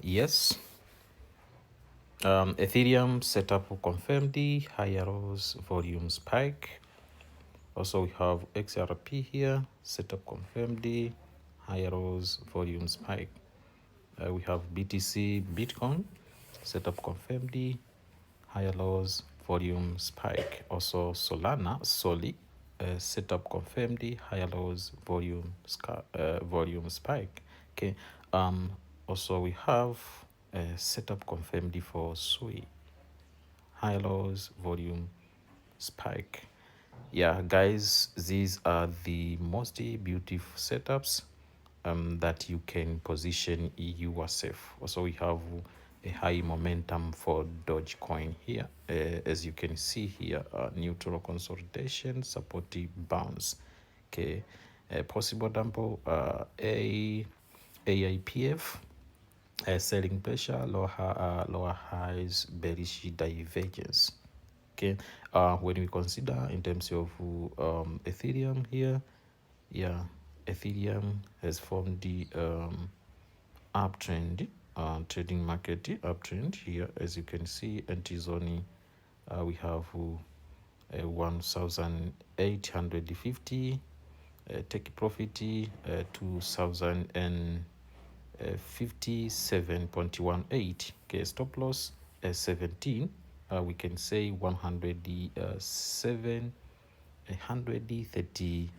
Yes. Ethereum setup confirmed the higher rose volume spike. Also, we have XRP here, setup confirmed the higher rose volume spike. We have BTC Bitcoin, setup confirmed the higher lows volume spike. Also, Solana Soli, setup confirmed the higher lows volume spike. Okay. Also, we have setup confirmed for Sui, high lows volume spike. Yeah, guys, these are the most beautiful setups that you can position yourself. Also, we have a high momentum for Dogecoin here. As you can see here, neutral consolidation, supportive bounce. Okay, possible dumble, AIPF, selling pressure, lower highs, bearish divergence. Okay, when we consider in terms of Ethereum here, yeah, Ethereum has formed the uptrend, trading market uptrend here. As you can see, anti-zone, we have 1,850, take profit 2,057.18. Okay, stop loss 17. We can say 130.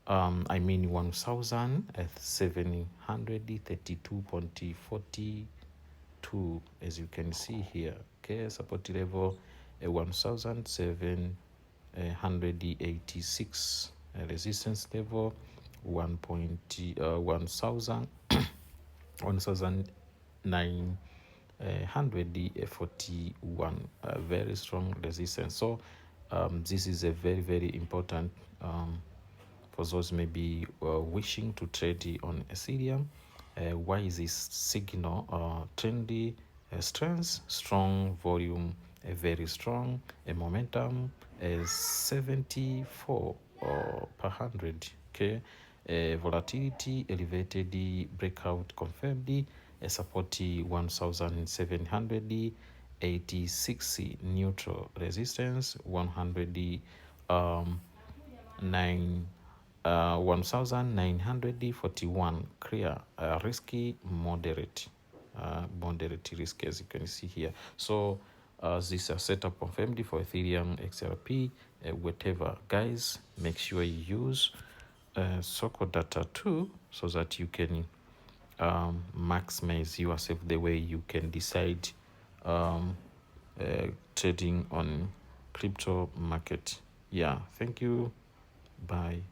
I mean 1,732.42, as you can see here. Okay, support level 1,786, resistance level 1,941, very strong resistance. So this is a very important for those maybe wishing to trade on Ethereum. Why is this signal trendy? Strength, strong volume, very strong. Momentum is 74 per 100. Okay, volatility elevated, breakout confirmed, support 1,786, neutral resistance 100, 1,941, clear, risky, moderate, moderate risk, as you can see here. So this is setup confirmed for Ethereum, XRP, whatever. Guys, make sure you use SokoData too, so that you can maximize yourself the way you can decide trading on crypto market. Yeah, thank you. Bye.